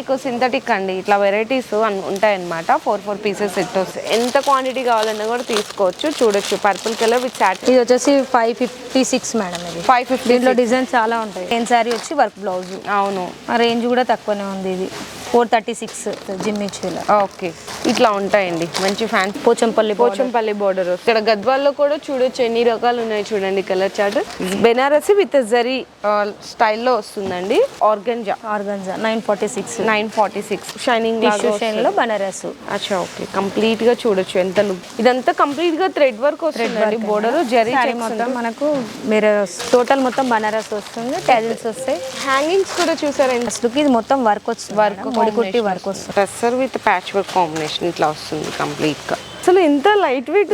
మీకు సింథటిక్ అండి ఇట్లా వెరైటీస్ ఉంటాయన్నమాట. 4 పీసెస్ సెట్ వస్తాయి. ఎంత క్వాంటిటీ కావాలన్నా కూడా తీసుకోవచ్చు. చూడొచ్చు పర్పుల్ కలర్ విత్ సాటిన్. ఇది వచ్చేసి 556 మేడం. ఇది 550. దీంట్లో డిజైన్ చాలా ఉంటాయి. ప్లెయిన్ సారీ వచ్చి వర్క్ బ్లౌజ్. అవును, రేంజ్ కూడా తక్కువనే ఉంది. ఇది 436 జిమ్మిచూల. ఓకే, ఇట్లా ఉంటాయండి మంచి ఫ్యాన్సీ పోచంపల్లి బోర్డర్. ఇక్కడ గద్వాల్లో కూడా చూడొచ్చు ఎన్ని రకాలు ఉన్నాయి చూడండి. Colour chart Banarasi with zari స్టైల్లో వస్తుందండి. ఆర్గంజా 946 షైనింగ్ లో బనారస్. అచ్చా, ఓకే, కంప్లీట్ గా చూడొచ్చు ఎంత లుక్. ఇదంతా కంప్లీట్ గా థ్రెడ్ వర్క్ వస్తుంది. బోర్డర్ జరీ మొత్తం మనకు మిర్రర్స్. టోటల్ మొత్తం బనారస్ వస్తుంది. టైల్స్ వస్తాయి. హ్యాంగింగ్స్ కూడా చూసారా? ఇది మొత్తం వర్క్ వస్తుంది. ముడికుట్టి వర్క్ వస్తుంది. Tussar with patch work combination ఇట్లా వస్తుంది కంప్లీట్ గా. అసలు ఎంత లైట్ వెయిట్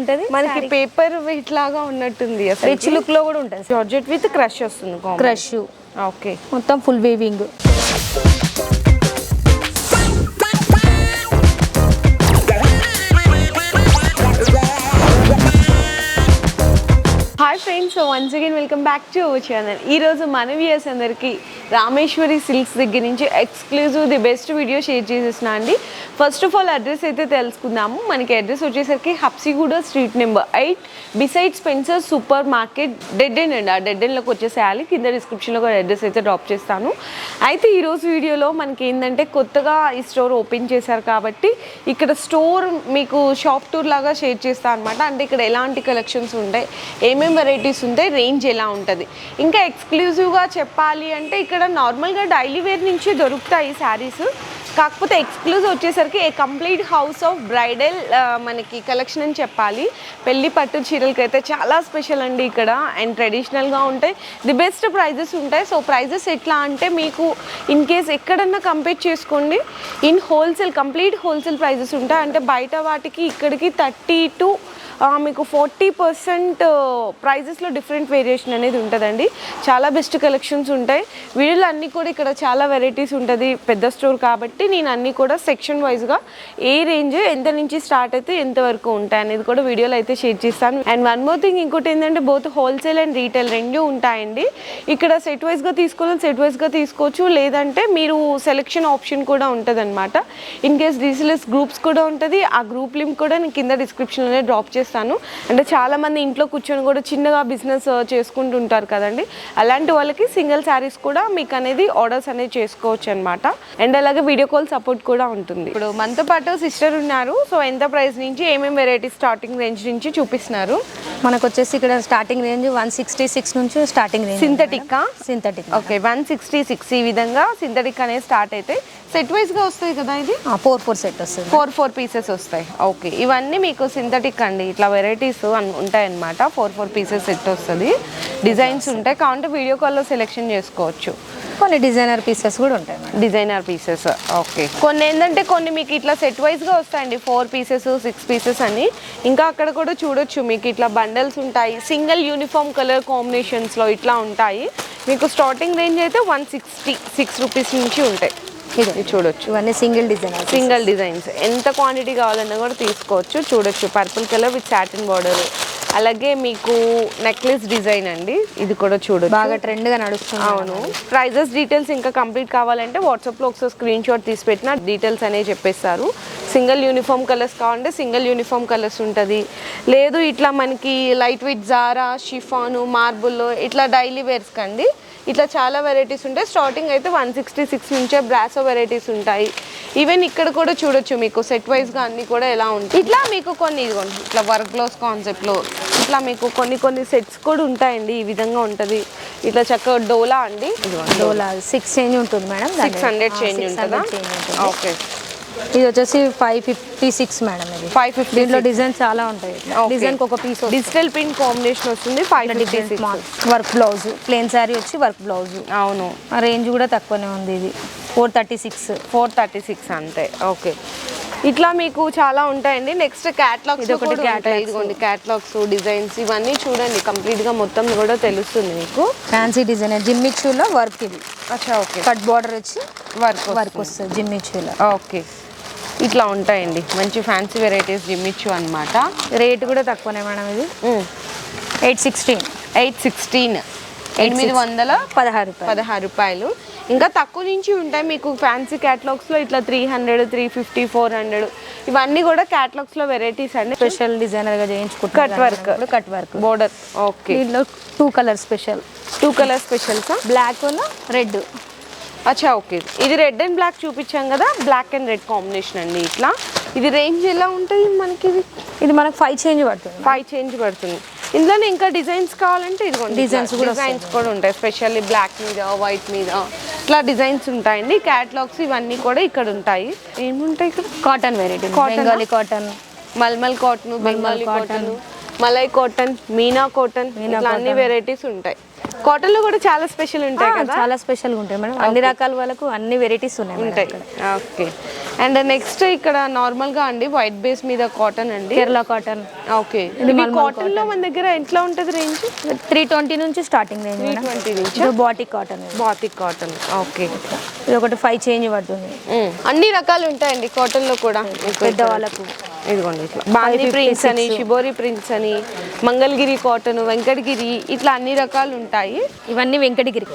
ఉంటుంది. మనకి పేపర్ వెయిట్ లాగా ఉన్నట్టుంది. రిచ్ లుక్ లో కూడా ఉంటుంది. జార్జెట్ విత్ క్రష్ వస్తుంది. క్రష్, ఓకే, మొత్తం full weaving. Hi friends, once again welcome back to our channel. ఈరోజు మన వ్యూయర్స్ అందరికీ రామేశ్వరి సిల్క్స్ దగ్గర నుంచి exclusive the best video share చేసేసిన అండి. ఫస్ట్ ఆఫ్ ఆల్ అడ్రస్ అయితే తెలుసుకుందాము. మనకి అడ్రస్ వచ్చేసరికి Habsiguda street number 8 beside Spencer supermarket, dead end అండి. ఆ డెడ్ ఎండ్లోకి వచ్చేసేయాలి. కింద డిస్క్రిప్షన్లో కూడా అడ్రస్ అయితే డ్రాప్ చేస్తాను. అయితే ఈరోజు వీడియోలో మనకి ఏంటంటే కొత్తగా ఈ స్టోర్ ఓపెన్ చేశారు కాబట్టి ఇక్కడ స్టోర్ మీకు షాప్ టూర్ లాగా షేర్ చేస్తాను అనమాట. అంటే ఇక్కడ ఎలాంటి కలెక్షన్స్ ఉంటాయి, ఏమేమి వెరైటీస్ ఉంటాయి, రేంజ్ ఎలా ఉంటుంది. ఇంకా ఎక్స్క్లూజివ్గా చెప్పాలి అంటే ఇక్కడ నార్మల్గా డైలీ వేర్ నుంచి దొరుకుతాయి శారీస్. కాకపోతే ఎక్స్క్లూజివ్ వచ్చేసరికి ఏ కంప్లీట్ హౌస్ ఆఫ్ బ్రైడల్ మనకి కలెక్షన్ అని చెప్పాలి. పెళ్లి పట్టు చీరలకి అయితే చాలా స్పెషల్ అండి ఇక్కడ. అండ్ ట్రెడిషనల్గా ఉంటాయి, ది బెస్ట్ ప్రైజెస్ ఉంటాయి. సో ప్రైజెస్ ఎట్లా అంటే మీకు ఇన్ కేస్ ఎక్కడన్నా కంపేర్ చేసుకోండి, in wholesale complete wholesale prices ఉంటాయి. అంటే బయట వాటికి ఇక్కడికి 30 to మీకు 40% ప్రైజెస్లో డిఫరెంట్ వేరియేషన్ అనేది ఉంటుందండి. చాలా బెస్ట్ కలెక్షన్స్ ఉంటాయి. వీడియోలో అన్నీ కూడా ఇక్కడ చాలా వెరైటీస్ ఉంటుంది. పెద్ద స్టోర్ కాబట్టి నేను అన్నీ కూడా సెక్షన్ వైజ్గా ఏ రేంజ్ ఎంత నుంచి స్టార్ట్ అయితే ఎంతవరకు ఉంటాయి అనేది కూడా వీడియోలో అయితే షేర్ చేస్తాను. అండ్ వన్ మోర్ థింగ్, ఇంకోటి ఏంటంటే బోత్ హోల్సేల్ అండ్ రీటైల్ రెండు ఉంటాయండి. ఇక్కడ సెట్ వైజ్గా తీసుకోవాలి, సెట్ వైజ్గా తీసుకోవచ్చు. లేదంటే మీరు సెలెక్షన్ ఆప్షన్ కూడా ఉంటుంది అనమాట. ఇన్ కేస్ రీసేలర్స్ గ్రూప్స్ కూడా ఉంటుంది. ఆ గ్రూప్ లింక్ కూడా నేను కింద డిస్క్రిప్షన్లోనే డ్రాప్ చేస్తాను. అంటే చాలామంది ఇంట్లో కూర్చొని కూడా చిన్నగా బిజినెస్ చేసుకుంటుంటారు కదండి. అలాంటి వాళ్ళకి సింగిల్ శారీస్ కూడా మీకు అనేది ఆర్డర్స్ అనేది చేసుకోవచ్చు అనమాట. అండ్ అలాగే వీడియో కాల్ సపోర్ట్ కూడా ఉంటుంది. ఇప్పుడు మనతో పాటు సిస్టర్ ఉన్నారు. సో ఎంత ప్రైస్ నుంచి ఏమేమి వెరైటీస్ స్టార్టింగ్ రేంజ్ నుంచి చూపిస్తున్నారు? మనకు వచ్చేసి ఇక్కడ స్టార్టింగ్ రేంజ్ 166 నుంచి స్టార్టింగ్ రేంజ్. సింథటిక్ ఓకే, 166 ఈ విధంగా సింథటిక్ అనేది స్టార్ట్ అయితే సెట్ వైజ్ గా వస్తాయి కదా. ఇది 4 సెట్ వస్తుంది. 4 పీసెస్ వస్తాయి. ఓకే, ఇవన్నీ మీకు సింథటిక్ అండి. ఇట్లా వెరైటీస్ ఉంటాయన్నమాట. 4 పీసెస్ సెట్ వస్తుంది. డిజైన్స్ ఉంటాయి కావాలంటే వీడియో కాల్లో సెలెక్షన్ చేసుకోవచ్చు. కొన్ని డిజైనర్ పీసెస్ కూడా ఉంటాయి. Designer pieces, okay. కొన్ని ఏంటంటే కొన్ని మీకు ఇట్లా సెట్ వైజ్గా వస్తాయండి. 4 పీసెస్ 6 పీసెస్ అని. ఇంకా అక్కడ కూడా చూడొచ్చు మీకు ఇట్లా బండల్స్ ఉంటాయి. సింగిల్ యూనిఫామ్ కలర్ కాంబినేషన్స్లో ఇట్లా ఉంటాయి. మీకు స్టార్టింగ్ రేంజ్ అయితే 166 రూపీస్ నుంచి ఉంటాయి. ఇది చూడొచ్చు. ఇవన్నీ సింగిల్ డిజైన్స్. ఎంత క్వాంటిటీ కావాలన్నా కూడా తీసుకోవచ్చు. చూడొచ్చు purple colour with satin border. అలాగే మీకు నెక్లెస్ డిజైన్ అండి. ఇది కూడా చూడొచ్చు, బాగా ట్రెండ్గా నడుస్తుంది. అవును. ప్రైజెస్ డీటెయిల్స్ ఇంకా కంప్లీట్ కావాలంటే వాట్సాప్లో ఒకసారి స్క్రీన్ షాట్ తీసి పెట్టిన డీటెయిల్స్ అనేవి చెప్పేస్తారు. సింగిల్ యూనిఫామ్ కలర్స్ కావాలంటే సింగిల్ యూనిఫామ్ కలర్స్ ఉంటుంది. లేదు ఇట్లా మనకి light weight Zara, chiffon, marble ఇట్లా డైలీ వేర్స్ కండి ఇట్లా చాలా వెరైటీస్ ఉంటాయి. స్టార్టింగ్ అయితే 166 నుంచే బ్రాసో వెరైటీస్ ఉంటాయి. ఈవెన్ ఇక్కడ కూడా చూడొచ్చు మీకు సెట్ వైజ్గా అన్నీ కూడా ఎలా ఉంటాయి. ఇట్లా మీకు కొన్ని ఇదిగోండి ఇట్లా వర్క్ గ్లోవ్స్ కాన్సెప్ట్లో ఇట్లా మీకు కొన్ని సెట్స్ కూడా ఉంటాయండి. ఈ విధంగా ఉంటుంది. ఇట్లా చక్కగా డోలా అండి. డోలా 6 చేంజ్ ఉంటుంది మేడం. 600 చేంజ్ ఉంటుందా? ఓకే, ఇది వచ్చేసి 556 మేడం. ఇది 550. దీంట్లో డిజైన్ చాలా ఉంటాయి. డిజైన్ ఒక పీస్ డిజిటల్ ప్రింట్ కాంబినేషన్ వస్తుంది. 556 వర్క్ బ్లౌజ్. ప్లెయిన్ శారీ వచ్చి వర్క్ బ్లౌజ్. అవును, రేంజ్ కూడా తక్కువనే ఉంది. ఇది 436 అంతే. ఓకే, ఇట్లా మీకు చాలా ఉంటాయండి. నెక్స్ట్ క్యాటలాగ్స్ ఇదిగోండి క్యాటలాగ్స్ డిజైన్స్ ఇవన్నీ చూడండి. కంప్లీట్గా మొత్తం కూడా తెలుస్తుంది మీకు. ఫ్యాన్సీ డిజైన్ జిమ్మిచూలో వర్క్. ఇది అచ్చా, ఓకే. కట్ బార్డర్ వచ్చి వర్క్ వస్తుంది జిమ్మిచూలో. ఓకే, ఇట్లా ఉంటాయండి మంచి ఫ్యాన్సీ వెరైటీస్ జిమ్మిచ్చు అనమాట. రేట్ కూడా తక్కువనే మేడం. ఇది 816 816 816 రూపాయలు. ఇంకా తక్కువ నుంచి ఉంటాయి మీకు ఫ్యాన్సీ క్యాటలాగ్స్లో ఇట్లా 300, 350, 400 ఇవన్నీ కూడా క్యాటలాగ్స్లో వెరైటీస్ అండి. స్పెషల్ డిజైనర్గా చేయించుకుంటాం. Cut work border. ఓకే. దీనిలో 2 కలర్ స్పెషల్. 2 కలర్ స్పెషల్సా? Black red. అచ్చా ఓకే. ఇది రెడ్ అండ్ బ్లాక్ చూపించాం కదా, బ్లాక్ అండ్ రెడ్ కాంబినేషన్ అండి. ఇట్లా ఇది రేంజ్ ఎలా ఉంటుంది మనకి? ఇది మనకు 5 చేంజ్ పడుతుంది. 5 చేంజ్ పడుతుంది. ఇందులోనే ఇంకా డిజైన్స్ కావాలంటే ఇదిగోండి డిజైన్స్ కూడా ఉంటాయి. స్పెషల్లీ బ్లాక్ మీద, వైట్ మీద ఇట్లా డిజైన్స్ ఉంటాయండి. క్యాటలాగ్స్ ఇవన్నీ కూడా ఇక్కడ ఉంటాయి. ఏముంటాయి ఇక్కడ? Cotton variety, Bengali cotton, mulmul cotton, Bengali cotton, malai cotton, Meena cotton, ఇట్లా అన్ని వెరైటీస్ ఉంటాయి. కాటన్ లో కూడా చాలా స్పెషల్ ఉంటాయి కదా? చాలా స్పెషల్ ఉంటాయి మేడం. అన్ని రకాల వాళ్ళకు అన్ని వెరైటీస్ ఉంటాయి. ఓకే. అండ్ నెక్స్ట్ ఇక్కడ నార్మల్ గా అండి వైట్ బేస్ మీద కాటన్ అండి, కేరళ కాటన్. ఓకే. ఇది కాటన్ లో మన దగ్గర ఎట్లా ఉంటది రేంజ్? 320 నుంచి స్టార్టింగ్ రేంజ్. 320 నుంచి. Batik cotton. Batik cotton. Okay. ఇది ఒకటి 5 చేంజ్ పడుతుంది. అన్ని రకాలు ఉంటాయండి కాటన్ లో కూడా. పెద్ద వాళ్ళకు ఇదిగోండి ఇట్లా బాందీ ప్రింట్స్ అని, షిబోరి ప్రింట్స్ అని, మంగళగిరి కాటన్, వెంకటగిరి ఇట్లా అన్ని రకాలు ఉంటాయి. ఇవన్నీ వెంకటగిరి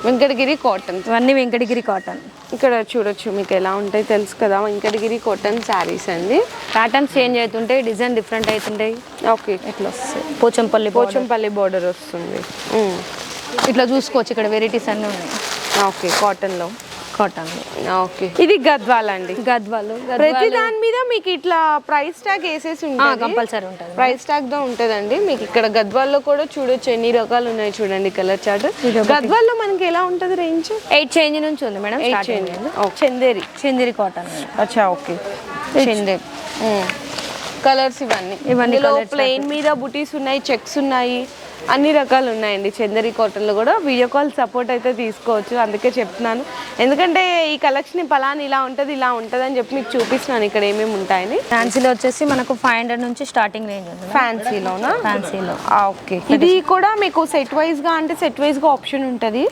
కాటన్. ఇవన్నీ వెంకటగిరి కాటన్. ఇక్కడ చూడొచ్చు మీకు ఎలా ఉంటాయి తెలుసు కదా, వెంకటగిరి కాటన్ శారీస్ అండి. ప్యాటర్న్స్ చేంజ్ అవుతుంటాయి, డిజైన్ డిఫరెంట్ అవుతుంటాయి. ఓకే. ఇట్లా వస్తాయి. పోచంపల్లి బోర్డర్ వస్తుంది. ఇట్లా చూసుకోవచ్చు, ఇక్కడ వెరైటీస్ అన్నీ ఉన్నాయి. ఓకే. కాటన్లో. ఓకే. ఇది గద్వాల్ అండి. గద్వాలు ప్రతి దాని మీద మీకు ఇట్లా ప్రైస్ ట్యాగ్ వేసేసి ఉంటుంది. కంపల్సరీ ఉంటుంది. ప్రైస్ ట్యాగ్ తో ఉంటుందండి మీకు. ఇక్కడ గద్వాల్లో కూడా చూడొచ్చు ఎన్ని రకాలు ఉన్నాయి చూడండి. Colour chart. గద్వాల్లో మనకి ఎలా ఉంటుంది రేంజ్? 8 చేంజ్ నుంచి ఉంది మేడం. 8 చేంజ్. చందేరి కాటన్. అచ్చా ఓకే. చందేరి కలర్స్ ఇవన్నీ ప్లెయిన్ మీద బుటీస్ ఉన్నాయి, చెక్స్ ఉన్నాయి, అన్ని రకాలు ఉన్నాయండి. చందేరి కాటన్లో కూడా వీడియో కాల్ సపోర్ట్ అయితే తీసుకోవచ్చు. అందుకే చెప్తున్నాను, ఎందుకంటే ఈ కలెక్షన్ పలానా ఇలా ఉంటుంది అని చెప్పి మీకు చూపిస్తున్నాను ఇక్కడ ఏమేమి ఉంటాయని. ఫ్యాన్సీలో వచ్చేసి మనకు 500 నుంచి స్టార్టింగ్ రేంజ్ ఉంది. ఫ్యాన్సీలో. ఓకే. ఇది కూడా మీకు సెట్ వైజ్ గా ఆప్షన్ ఉంటుంది,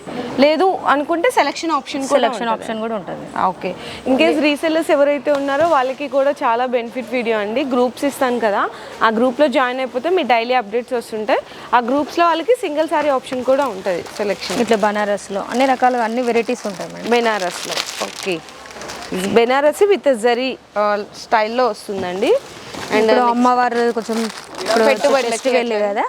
లేదు అనుకుంటే సెలెక్షన్ ఆప్షన్ కూడా ఉంటుంది. ఓకే. ఇన్ కేస్ రీసెల్లర్స్ ఎవరైతే ఉన్నారో వాళ్ళకి కూడా చాలా బెనిఫిట్ వీడియో అండి. గ్రూప్స్ ఇస్తాను కదా, ఆ గ్రూప్లో జాయిన్ అయిపోతే మీ డైలీ అప్డేట్స్ వస్తుంటాయి. ఆ గ్రూప్స్లో వాళ్ళకి సింగిల్ సారీ ఆప్షన్ కూడా ఉంటుంది సెలెక్షన్. ఇట్లా బనారస్లో అన్ని రకాలుగా అన్ని వెరైటీస్ ఉంటాయి మేడం. బెనారస్లో. ఓకే. బెనారసి విత్ జరీ స్టైల్లో వస్తుందండి. అండ్ అమ్మవారు కొంచెం పెట్టుబడికి వెళ్ళి కదా,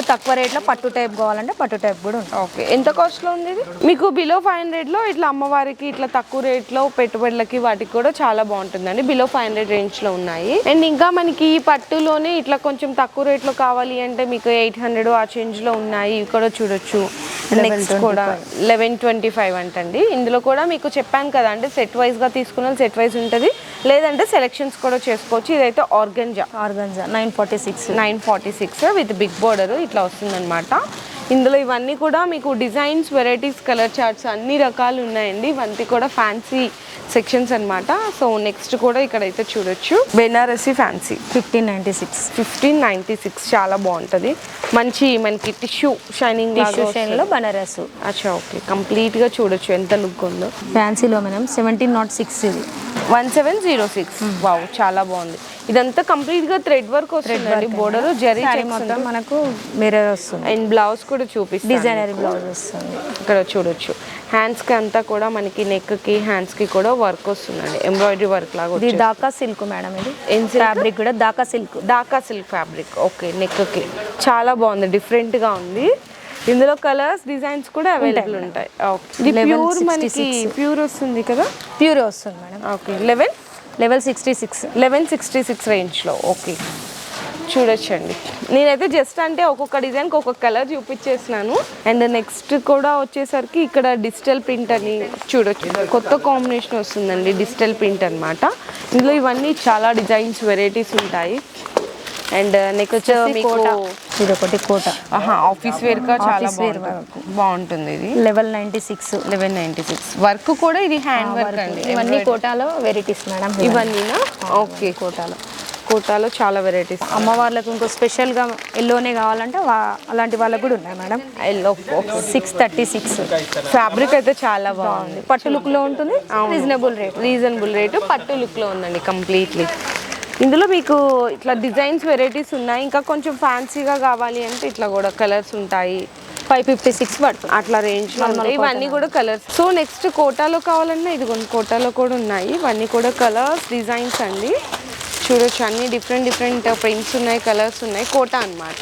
తక్కువ రేట్లో పట్టు టైప్ కావాలంటే పట్టు టైప్ కూడా ఉంటుంది. ఓకే. ఎంత కాస్ట్లో ఉంది ఇది? మీకు బిలో 500లో ఇట్లా అమ్మవారికి ఇట్లా తక్కువ రేట్లో పెట్టుబడులకి వాటికి కూడా చాలా బాగుంటుందండి. బిలో 500 రేంజ్లో ఉన్నాయి. అండ్ ఇంకా మనకి ఈ పట్టులోనే ఇట్లా కొంచెం తక్కువ రేట్లో కావాలి అంటే మీకు 800 ఆ చేంజ్లో ఉన్నాయి. ఇవి కూడా చూడొచ్చు. నెక్స్ట్ కూడా 1125 అంటండి. ఇందులో కూడా మీకు చెప్పాను కదా అంటే సెట్ వైజ్గా తీసుకున్న సెట్ వైజ్ ఉంటుంది, లేదంటే సెలెక్షన్స్ కూడా చేసుకోవచ్చు. ఇదైతే ఆర్గంజా 946 విత్ బిగ్ బోర్డర్ ఇట్లా వస్తుందన్నమాట. ఇందులో ఇవన్నీ కూడా మీకు డిజైన్స్, వెరైటీస్, కలర్ చార్ట్స్ అన్ని రకాలు ఉన్నాయండి. ఇవన్నీ కూడా ఫ్యాన్సీ సెక్షన్స్ అన్నమాట. సో నెక్స్ట్ కూడా ఇక్కడైతే చూడొచ్చు బెనారసి ఫ్యాన్సీ 1596 చాలా బాగుంటుంది. మంచి మనకి టిష్యూ షైనింగ్ లో బనారస్. అచ్చా ఓకే. కంప్లీట్ గా చూడొచ్చు ఎంత లుక్ ఉందో. ఫ్యాన్సీలో మనం 1706 ఇది 1706. వావ్ చాలా బాగుంది. ఇదంతా కంప్లీట్ గా థ్రెడ్ వర్క్ వస్తుంది. బోర్డర్ జరీ మొత్తం మనకు మిర్రర్ వస్తుంది. అండ్ బ్లౌజ్ కూడా చూపిస్తాను. డిజైనర్ బ్లౌజ్ వస్తుంది. ఇక్కడ చూడొచ్చు హ్యాండ్స్ కి అంతా కూడా మనకి నెక్ కి హ్యాండ్స్ కి కూడా వర్క్ వస్తుందండి. ఎంబ్రాయిడరీ వర్క్ లాగా. ఇది దాకా సిల్క్ మేడం. ఇది ఫ్యాబ్రిక్ కూడా దాకా సిల్క్ ఫ్యాబ్రిక్. ఓకే. నెక్ కి చాలా బాగుంది, డిఫరెంట్ గా ఉంది. ఇందులో కలర్స్, డిజైన్స్ కూడా అవైలబుల్ ఉంటాయి. ఇది ప్యూర్ మనకి ప్యూర్ వస్తుంది కదా? ప్యూర్ వస్తుంది మేడం. ఓకే. లెవెల్ 66 రేంజ్లో. ఓకే. చూడొచ్చండి. నేనైతే జస్ట్ అంటే ఒక్కొక్క డిజైన్కి ఒక్కొక్క కలర్ చూపించేసినాను. అండ్ నెక్స్ట్ కూడా వచ్చేసరికి ఇక్కడ డిజిటల్ ప్రింట్ అని చూడొచ్చు. కొత్త కాంబినేషన్ వస్తుందండి, డిజిటల్ ప్రింట్ అనమాట. ఇందులో ఇవన్నీ చాలా డిజైన్స్, వెరైటీస్ ఉంటాయి. అండ్ నెక్స్ట్ మీకు ఇదొకటి కోట. ఆఫీస్ వేర్ గా చాలా బాగుంటుంది. ఇది లెవెల్ 96 వర్క్ కూడా ఇది హ్యాండ్ వర్క్ అండి. ఇవన్నీ కోటాలో వెరైటీస్ మేడం. ఇవన్నీనా? ఓకే. కోటాలో చాలా వెరైటీస్. అమ్మవార్లకు ఇంకో స్పెషల్గా ఎల్లోనే కావాలంటే అలాంటి వాళ్ళకు కూడా ఉన్నాయి మేడం. ఎల్లో 636 ఫ్యాబ్రిక్ అయితే చాలా బాగుంది. పట్టు లుక్లో ఉంటుంది. రీజనబుల్ రేటు పట్టు లుక్లో ఉందండి కంప్లీట్లీ. ఇందులో మీకు ఇట్లా డిజైన్స్, వెరైటీస్ ఉన్నాయి. ఇంకా కొంచెం ఫ్యాన్సీగా కావాలి అంటే ఇట్లా కూడా కలర్స్ ఉంటాయి. 556 పడుతుంది అట్లా రేంజ్ లో ఉంటాయి. ఇవన్నీ కూడా కలర్స్. సో నెక్స్ట్ కోటాలో కావాలన్నా ఇదిగోండి, కోటాలో కూడా ఉన్నాయి. ఇవన్నీ కూడా కలర్స్ డిజైన్స్ అండి. చూడొచ్చు అన్ని డిఫరెంట్ ప్రింట్స్ ఉన్నాయి, కలర్స్ ఉన్నాయి. కోటా అన్నమాట,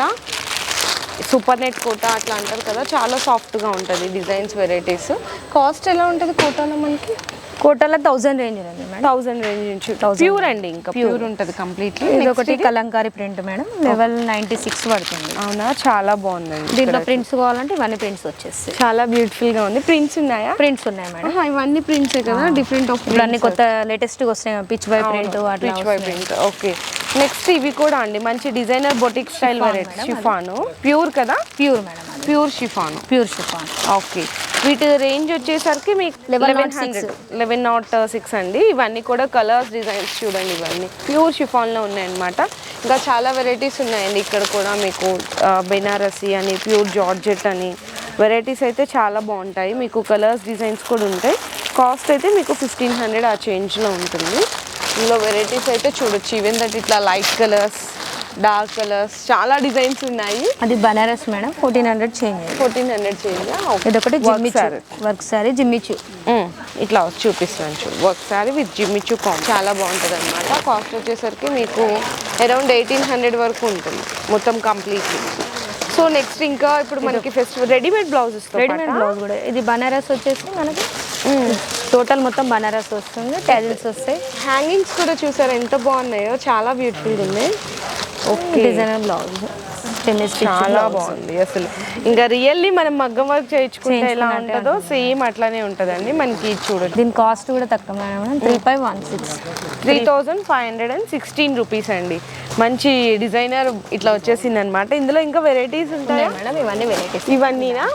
సూపర్ నెట్ కోటా అట్లా అంటారు కదా, చాలా సాఫ్ట్గా ఉంటుంది డిజైన్స్, వెరైటీస్. కాస్ట్ ఎలా ఉంటుంది కోటాలో మనకి? కోటాలో 1000 రేంజ్ ఉంది మేడం. 1000 రేంజ్ నుంచి ప్యూర్ అండి, ఇంకా ప్యూర్ ఉంటుంది కంప్లీట్లీ. ఇది ఒకటి కలంకారీ ప్రింట్ మేడం, లెవెల్ 96 పడుతుంది. అవునా, చాలా బాగుందండి. దీంట్లో ప్రింట్స్ కావాలంటే ఇవన్నీ ప్రింట్స్ వచ్చేస్తాయి. చాలా బ్యూటిఫుల్ గా ఉంది. ప్రింట్స్ ఉన్నాయా? ప్రింట్స్ ఉన్నాయి మేడం. ఇవన్నీ ప్రింట్స్ కదా, డిఫరెంట్ ఆఫ్ అన్ని కొత్త లేటెస్ట్ వస్తాయి. Pitch by print, pitch by print. Okay, next ఇవి కూడా అండి మంచి designer boutique style variety. Chiffon pure కదా? Pure madam, pure chiffon. Pure chiffon. Okay, వీటి రేంజ్ వచ్చేసరికి మీకు 1106 అండి. ఇవన్నీ కూడా కలర్స్, డిజైన్స్ చూడండి. ఇవన్నీ ప్యూర్ షిఫాన్లో ఉన్నాయన్నమాట. ఇంకా చాలా వెరైటీస్ ఉన్నాయండి ఇక్కడ కూడా మీకు. బెనారసీ అని, ప్యూర్ జార్జెట్ అని వెరైటీస్ అయితే చాలా బాగుంటాయి. మీకు కలర్స్, డిజైన్స్ కూడా ఉంటాయి. కాస్ట్ అయితే మీకు 1500 ఆ చేంజ్లో ఉంటుంది. ఇందులో వెరైటీస్ అయితే చూడొచ్చు. ఈవెన్ దట్ ఇట్లా లైట్ కలర్స్, డార్క్ కలర్స్, చాలా డిజైన్స్ ఉన్నాయి. అది బనారస్ మేడం, 1400 చేంజ్. 1400 చేంజ్. ఇదొకటి జిమ్మిచూ వర్క్ సారీ. జిమ్మిచూ ఇట్లా చూపిస్తాను చూడు, work sorry with Jimmy Choo combo. చాలా బాగుంటుంది అనమాట. కాస్ట్ వచ్చేసరికి మీకు అరౌండ్ 1800 వరకు ఉంటుంది మొత్తం కంప్లీట్లీ. సో నెక్స్ట్ ఇంకా ఇప్పుడు మనకి festival readymade blouses. Readymade blouse కూడా ఇది బనారస్ వచ్చేసి మనకి టోటల్ మొత్తం బనారస్ వస్తుంది. టైల్స్ వస్తాయి. హ్యాంగింగ్స్ కూడా చూసారు ఎంత బాగున్నాయో, చాలా బ్యూటిఫుల్గా ఉన్నాయి. ఓకే, డిజైనర్ బ్లౌజ్ చాలా బాగుంది అసలు. ఇంకా రియల్లీ మనం మగ్గం వర్క్ చేయించుకుంటే ఎలా ఉంటుందో సేమ్ అట్లానే ఉంటుందండి మనకి. చూడండి, దీని కాస్ట్ కూడా తక్కువ మేడం, 3516 రూపీస్ అండి. మంచి డిజైనర్ ఇట్లా వచ్చేసింది అనమాట. ఇందులో ఇంకా వెరైటీస్ ఉంటాయి మేడం. ఇవన్నీ వెరైటీస్. ఇవన్నీనా?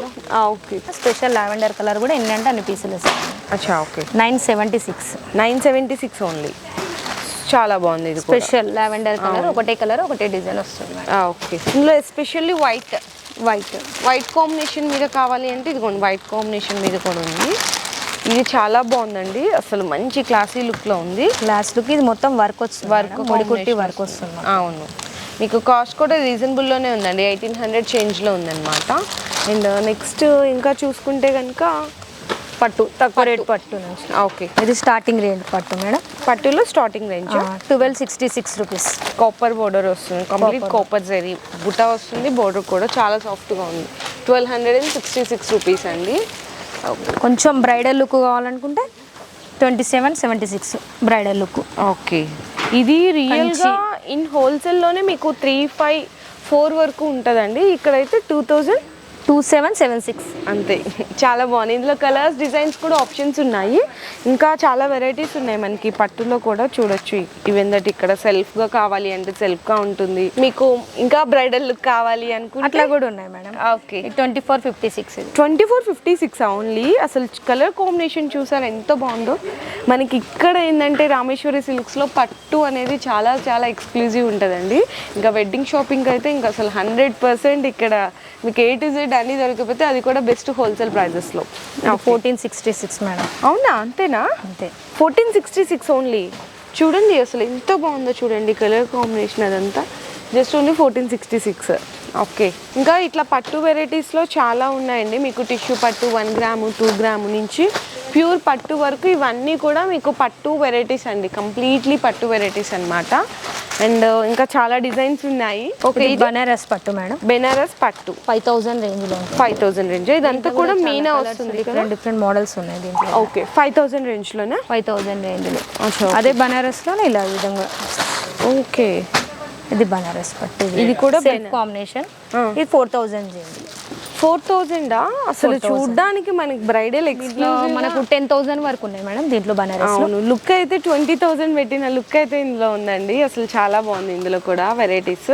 ఓకే, స్పెషల్ లావెండర్ కలర్ కూడా ఎన్ని అంటే అన్ని పీసులు వస్తాయి. అచ్చా, ఓకే. 976 ఓన్లీ. చాలా బాగుంది. ఇది స్పెషల్ లావెండర్ కలర్, ఒకటే కలర్, ఒకటే డిజైన్ వస్తుంది. ఓకే, ఇందులో ఎస్పెషల్లీ వైట్ కాంబినేషన్ మీద కావాలి అంటే ఇదిగోండి, వైట్ కాంబినేషన్ మీద కూడా ఉంది. ఇది చాలా బాగుందండి అసలు, మంచి క్లాసీ లుక్లో ఉంది. Class look. ఇది మొత్తం వర్క్ వస్తుంది, ముడికుట్టి వర్క్ వస్తుంది. అవును, మీకు కాస్ట్ కూడా రీజనబుల్లోనే ఉందండి, 1800 చేంజ్లో ఉందన్నమాట. అండ్ నెక్స్ట్ ఇంకా చూసుకుంటే కనుక పట్టు, తక్కువ రేట్ పట్టు నుంచి. ఓకే, ఇది స్టార్టింగ్ రేంజ్ పట్టు మేడం. పట్టులో starting range 1266 rupees. Copper border వస్తుంది, కంప్లీట్ కాపర్ జరీ బుట్ట వస్తుంది. బోర్డర్ కూడా చాలా సాఫ్ట్గా ఉంది. 1266 రూపీస్ అండి. కొంచెం బ్రైడల్ లుక్ కావాలనుకుంటే 2776 బ్రైడల్ లుక్. ఓకే, ఇది రియల్గా ఇన్ హోల్సేల్లోనే మీకు 354 వరకు ఉంటుందండి. ఇక్కడైతే 2776 అంతే. చాలా బాగుంది. ఇందులో కలర్స్, డిజైన్స్ కూడా ఆప్షన్స్ ఉన్నాయి. ఇంకా చాలా వెరైటీస్ ఉన్నాయి మనకి పట్టులో కూడా చూడొచ్చు. ఈవెన్ దట్ ఇక్కడ సెల్ఫ్గా కావాలి అంటే సెల్ఫ్గా ఉంటుంది. మీకు ఇంకా బ్రైడల్ లుక్ కావాలి అనుకుంటే అట్లా కూడా ఉన్నాయి మేడం. ఓకే, 2456. 2456 ఓన్లీ. అసలు కలర్ కాంబినేషన్ చూసారు ఎంత బాగుందో. మనకి ఇక్కడ ఏంటంటే రామేశ్వరి సిల్క్స్లో పట్టు అనేది చాలా చాలా ఎక్స్క్లూజివ్ ఉంటుందండి. ఇంకా వెడ్డింగ్ షాపింగ్ అయితే ఇంకా అసలు 100% ఇక్కడ మీకు A to Z అన్నీ దొరికిపోతే, అది కూడా బెస్ట్ హోల్సేల్ ప్రైజెస్లో. 1466 మేడం. అవునా, అంతేనా? అంతే, 1466 ఓన్లీ. చూడండి అసలు ఎంత బాగుందో చూడండి కలర్ కాంబినేషన్, అదంతా జస్ట్ ఓన్లీ 1466. ఓకే, ఇంకా ఇట్లా పట్టు వెరైటీస్లో చాలా ఉన్నాయండి మీకు. టిష్యూ పట్టు 1 గ్రాము, 2 గ్రాము నుంచి ప్యూర్ పట్టు వరకు ఇవన్నీ కూడా మీకు పట్టు వెరైటీస్ అండి, కంప్లీట్లీ పట్టు వెరైటీస్ అన్నమాట. అండ్ ఇంకా చాలా డిజైన్స్ ఉన్నాయి. ఓకే, బనారస్ పట్టు మేడం. బెనారస్ పట్టు 5000 రేంజ్లో. 5000 రేంజ్. ఇదంతా కూడా మీనా వస్తుంది, డిఫరెంట్ మోడల్స్ ఉన్నాయి దీంట్లో. ఓకే, 5000 రేంజ్లోనే. 5000 రేంజ్లో. అదే బనారస్లో ఇలా విధంగా. ఓకే, ఇది బనారస్ పట్టు. ఇది కూడా కాంబినేషన్. ఇది 4000 రేంజ్. 4000 అసలు చూడడానికి మనకి బ్రైడల్ ఎక్స్క్లూజివ్ మనకు 10,000 వరకు ఉన్నాయి మేడం దీంట్లో బనారస్. అవును, లుక్ అయితే 20,000 పెట్టిన లుక్ అయితే ఇందులో ఉందండి. అసలు చాలా బాగుంది ఇందులో కూడా వెరైటీస్.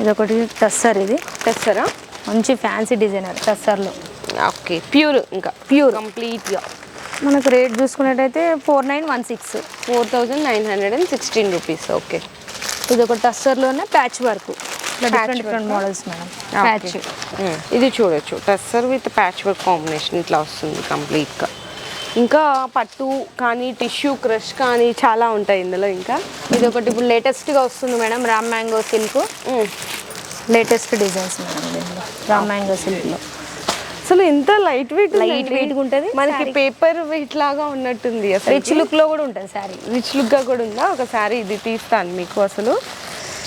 ఇది ఒకటి టస్సర్. ఇది టస్సరా? మంచి ఫ్యాన్సీ డిజైనర్ టస్సర్లో. ఓకే, ప్యూర్, ఇంకా ప్యూర్ కంప్లీట్గా. మనకు రేట్ చూసుకున్నట్టయితే 4916. 4916 రూపీస్. ఓకే, ఇది ఒక టస్సర్లోనే patch work. Different models madam. Patch ఇది చూడొచ్చు, tussar with patch work combination ఇట్లా వస్తుంది కంప్లీట్గా. ఇంకా పట్టు కానీ, టిష్యూ క్రష్ కానీ చాలా ఉంటాయి ఇందులో. ఇంకా ఇది ఒకటి ఇప్పుడు లేటెస్ట్గా వస్తుంది madam, Ram mango silk. Latest designs madam దీంట్లో రామ్ మ్యాంగో సిల్క్లో. అసలు ఎంత లైట్ వెయిట్ ఉంటుంది మనకి పేపర్ వెయిట్ లాగా ఉన్నట్టుంది. అసలు రిచ్ లుక్ లో కూడా ఉంటుంది శారీ. రిచ్ లుక్ గా కూడా ఉందా? ఒక శారీ ఇది తీస్తాను మీకు. అసలు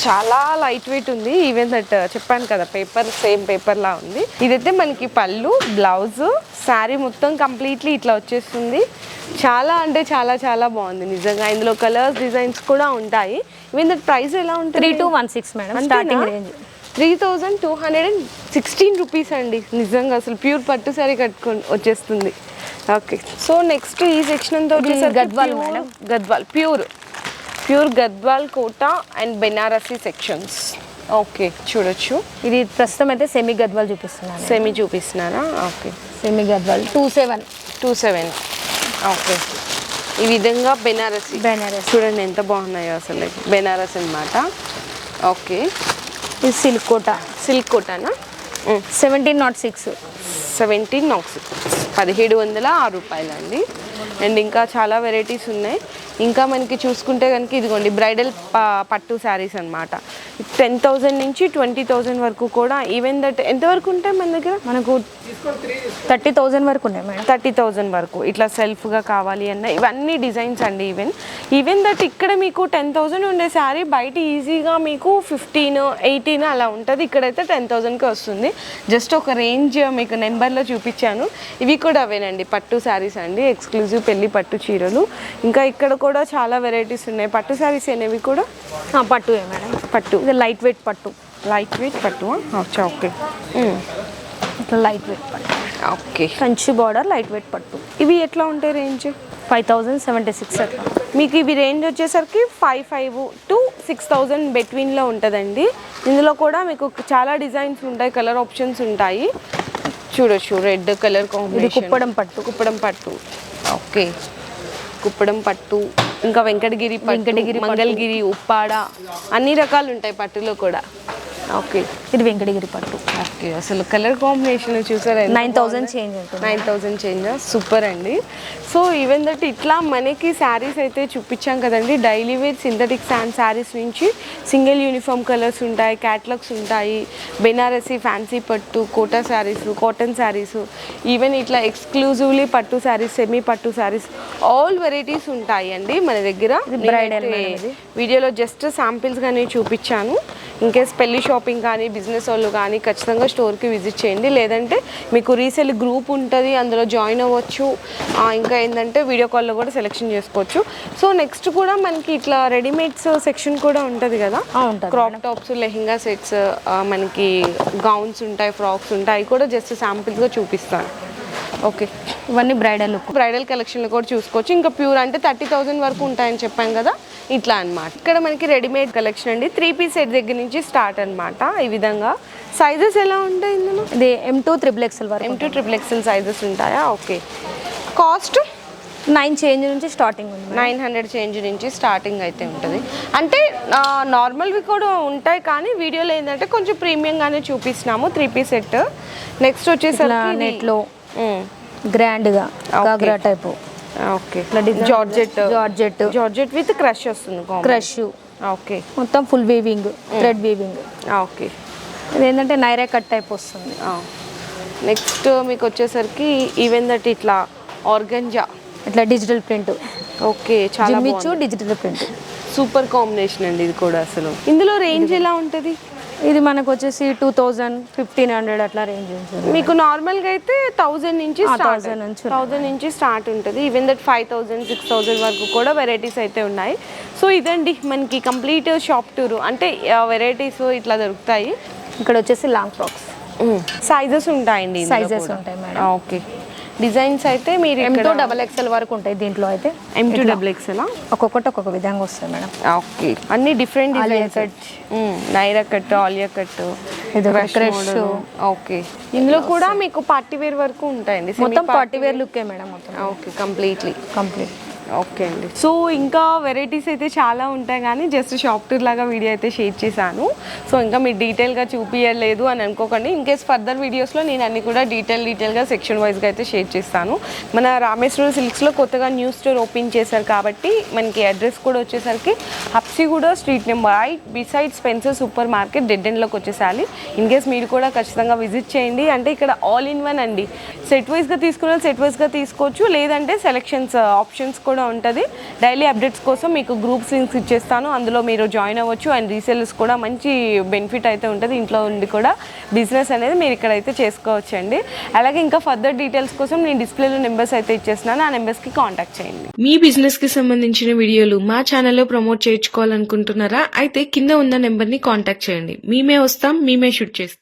చాలా లైట్ వెయిట్ ఉంది. ఈవెన్ దట్ చెప్పాను కదా పేపర్, సేమ్ పేపర్ లా ఉంది. ఇదైతే మనకి పళ్ళు, బ్లౌజ్, శారీ మొత్తం కంప్లీట్లీ ఇట్లా వచ్చేస్తుంది. చాలా అంటే చాలా చాలా బాగుంది నిజంగా. ఇందులో కలర్స్, డిజైన్స్ కూడా ఉంటాయి. ఈవెన్ దట్ ప్రైస్ ఎలా ఉంటుంది? 3216 మేడం స్టార్టింగ్ రేంజ్. 3216 రూపీస్ అండి. నిజంగా అసలు ప్యూర్ పట్టు శారీ కట్టుకొని వచ్చేస్తుంది. ఓకే, సో నెక్స్ట్ ఈ సెక్షన్ అంతా వచ్చేసరికి Gadwal madam. Gadwal pure Gadwal Kota and Banarasi sections. Okay, చూడొచ్చు. ఇది ప్రస్తుతం అయితే సెమీ గద్వాల్ చూపిస్తున్నాను. సెమీ చూపిస్తున్నారా? Okay, semi Gadwal 27. ఓకే, ఈ విధంగా బెనారసీ చూడండి ఎంత బాగున్నాయో అసలు. బెనారస్ అన్నమాట. ఓకే, ఇది సిల్క్ కోటా. సిల్క్ కోటానా? 1706. 1706 రూపాయలండి. అండ్ ఇంకా చాలా వెరైటీస్ ఉన్నాయి. ఇంకా మనకి చూసుకుంటే కనుక ఇదిగోండి బ్రైడల్ పట్టు శారీస్ అనమాట. 10,000 నుంచి 20,000 వరకు కూడా. ఈవెన్ దట్ ఎంతవరకు ఉంటాయి మన దగ్గర? మనకు 30,000 వరకు ఉన్నాయి మేడం. 30,000 వరకు ఇట్లా సెల్ఫ్గా కావాలి అన్న ఇవన్నీ డిజైన్స్ అండి. ఈవెన్ దట్ ఇక్కడ మీకు 10,000 ఉండే శారీ బయట ఈజీగా మీకు 15, 18 అలా ఉంటుంది. ఇక్కడైతే 10,000కి వస్తుంది. జస్ట్ ఒక రేంజ్ మీకు నెంబర్లో చూపించాను. ఇవి కూడా అవేనండి పట్టు శారీస్ అండి, ఎక్స్క్లూజివ్ పెళ్లి పట్టు చీరలు. ఇంకా ఇక్కడ కూడా చాలా వెరైటీస్ ఉన్నాయి. పట్టు శారీస్ అనేవి కూడా పట్టు మేడం. పట్టు ఇది లైట్ వెయిట్ పట్టు. అచ్చా, ఓకే. ఇట్లా లైట్ వెయిట్ పట్టు. Okay, Kanchi border light weight పట్టు. ఇవి ఎట్లా ఉంటాయి రేంజ్? 5076 అట్లా. మీకు ఇవి రేంజ్ వచ్చేసరికి 55 to 6000 బిట్వీన్లో ఉంటుందండి. ఇందులో కూడా మీకు చాలా డిజైన్స్ ఉంటాయి, కలర్ ఆప్షన్స్ ఉంటాయి. చూడొచ్చు, రెడ్ కలర్ కాంబినేషన్. కుప్పడం పట్టు. ఓకే, కుప్పడం పట్టు. ఇంకా వెంకటగిరి, మంగళగిరి, ఉప్పాడ అన్ని రకాలు ఉంటాయి పట్టులో కూడా. ఓకే, ఇది వెంకటగిరి పట్టు. ఓకే, అసలు కలర్ కాంబినేషన్ చూసారా? 9000 చేంజ్ ఉంటుంది. 9000 చేంజ్. సూపర్ అండి. సో ఈవెన్ దట్ ఇట్లా మనకి శారీస్ అయితే చూపించాం కదండి. డైలీ వేర్ సింథటిక్ శారీస్ నుంచి సింగిల్ యూనిఫామ్ కలర్స్ ఉంటాయి, క్యాటలాగ్స్ ఉంటాయి, బెనారసీ, ఫ్యాన్సీ పట్టు, Kota saris, cotton saris, even ఇట్లా ఎక్స్క్లూజివ్లీ పట్టు శారీస్, సెమీ పట్టు శారీస్, ఆల్ వెరైటీస్ ఉంటాయి అండి మన దగ్గర. బ్రైడల్ వీడియోలో జస్ట్ శాంపిల్స్గానే చూపించాను. ఇన్కేస్ పెళ్లి షాపింగ్ కానీ, బిజినెస్ వాళ్ళు కానీ ఖచ్చితంగా స్టోర్కి విజిట్ చేయండి. లేదంటే మీకు రీసేల్ గ్రూప్ ఉంటుంది, అందులో జాయిన్ అవ్వచ్చు. ఇంకా ఏంటంటే వీడియో కాల్లో కూడా సెలెక్షన్ చేసుకోవచ్చు. సో నెక్స్ట్ కూడా మనకి ఇట్లా రెడీమేడ్స్ సెక్షన్ కూడా ఉంటుంది కదా. క్రాప్ టాప్స్, లెహెంగా సెట్స్, మనకి గౌన్స్ ఉంటాయి, ఫ్రాక్స్ ఉంటాయి. అవి కూడా జస్ట్ శాంపిల్స్గా చూపిస్తాను. ఓకే, ఇవన్నీ బ్రైడల్ కలెక్షన్లు కూడా చూసుకోవచ్చు. ఇంకా ప్యూర్ అంటే 30,000 వరకు ఉంటాయని చెప్పాను కదా, ఇట్లా అనమాట. ఇక్కడ మనకి రెడీమేడ్ కలెక్షన్ అండి. 3 పీస్ సెట్ దగ్గర నుంచి స్టార్ట్ అనమాట. ఈ విధంగా సైజెస్ ఎలా ఉంటాయి ఇందులో? ఇది M2 XXL వరకు. M2 XXL సైజెస్ ఉంటాయా? ఓకే, కాస్ట్ 9 చేంజ్ నుంచి స్టార్టింగ్ ఉంది. 900 చేంజ్ నుంచి స్టార్టింగ్ అయితే ఉంటుంది. అంటే నార్మల్వి కూడా ఉంటాయి, కానీ వీడియోలో ఏంటంటే కొంచెం ప్రీమియంగానే చూపిస్తున్నాము. 3 పీస్ సెట్. నెక్స్ట్ వచ్చేసరికి నెట్లో గ్రాండ్గా ghagra type. Okay, georgette with crush వస్తుంది. ఓకే, మొత్తం full weaving, thread weaving. Okay, ఇది ఏంటంటే నైరా కట్ టైప్ వస్తుంది. నెక్స్ట్ మీకు వచ్చేసరికి ఈవెన్ దట్ ఇట్లా ఆర్గంజా, ఇట్లా డిజిటల్ ప్రింట్. ఓకే, చాలా డిజిటల్ ప్రింట్. సూపర్ కాంబినేషన్ అండి ఇది కూడా. అసలు ఇందులో రేంజ్ ఎలా ఉంటుంది? ఇది మనకు వచ్చేసి 2000, 1500 అట్లా రేంజ్ ఉంటుంది. మీకు నార్మల్గా అయితే 1000 నుంచి స్టార్ట్ ఉంటుంది. ఈవెన్ దట్ 5000, 6000 వరకు కూడా వెరైటీస్ అయితే ఉన్నాయి. సో ఇదండి మనకి కంప్లీట్ షాప్ టూర్. అంటే వెరైటీస్ ఇట్లా దొరుకుతాయి. ఇక్కడ వచ్చేసి లాంగ్ ఫ్రాక్స్ సైజెస్ ఉంటాయండి. సైజెస్ ఉంటాయి మేడం. ఓకే, డిజైన్స్ అయితే మీరు M2 XXL వరకు ఉంటాయి. దీంట్లో అయితే M2 XXL ఒక్కొక్కటి ఒక్కొక్క విధంగా వస్తుంది మేడం. ఓకే, అన్ని different designs. Naira cut, Alia cut, crush. Okay, ఇందులో కూడా మీకు పార్టీ వేర్ వరకు ఉంటాయండి. మొత్తం పార్టీ వేర్ లుక్కే మేడం మొత్తం. Okay, complete. ఓకే అండి. సో ఇంకా వెరైటీస్ అయితే చాలా ఉంటాయి కానీ జస్ట్ షాప్ టూర్ లాగా వీడియో అయితే షేర్ చేశాను. సో ఇంకా మీరు డీటెయిల్గా చూపించలేదు అని అనుకోకండి. ఇన్ కేస్ ఫర్దర్ వీడియోస్లో నేను అన్ని కూడా డీటెయిల్గా సెక్షన్ వైజ్గా అయితే షేర్ చేస్తాను. మన రామేశ్వరం సిల్క్స్లో కొత్తగా న్యూ స్టోర్ ఓపెన్ చేశారు కాబట్టి మనకి అడ్రస్ కూడా వచ్చేసరికి Habsiguda street number 8 beside Spencer supermarket dead ఎండ్లోకి వచ్చేసాలి. ఇన్ కేస్ మీరు కూడా ఖచ్చితంగా విజిట్ చేయండి. అంటే ఇక్కడ ఆల్ ఇన్ వన్ అండి. సెట్ వైజ్గా తీసుకున్న సెట్ వైజ్గా తీసుకోవచ్చు, లేదంటే సెలెక్షన్స్ ఆప్షన్స్ కూడా ఉంటుంది. డైలీ అప్డేట్స్ కోసం మీకు గ్రూప్స్ లింక్స్ ఇచ్చేస్తాను, అందులో మీరు జాయిన్ అవ్వచ్చు. అండ్ రీసేలర్స్ కూడా మంచి బెనిఫిట్ అయితే ఉంటుంది. ఇంట్లో ఉండి కూడా బిజినెస్ అనేది మీరు ఇక్కడైతే చేసుకోవచ్చు అండి. అలాగే ఇంకా ఫర్దర్ డీటెయిల్స్ కోసం నేను డిస్ప్లేలో నెంబర్స్ అయితే ఇచ్చేస్తున్నాను, ఆ నెంబర్స్కి కాంటాక్ట్ చేయండి. మీ బిజినెస్ కి సంబంధించిన వీడియోలు మా ఛానల్లో ప్రమోట్ చేయించుకోవాలనుకుంటున్నారా? అయితే కింద ఉన్న నెంబర్ ని కాంటాక్ట్ చేయండి. మేమే వస్తాం, మేమే షూట్ చేస్తాం.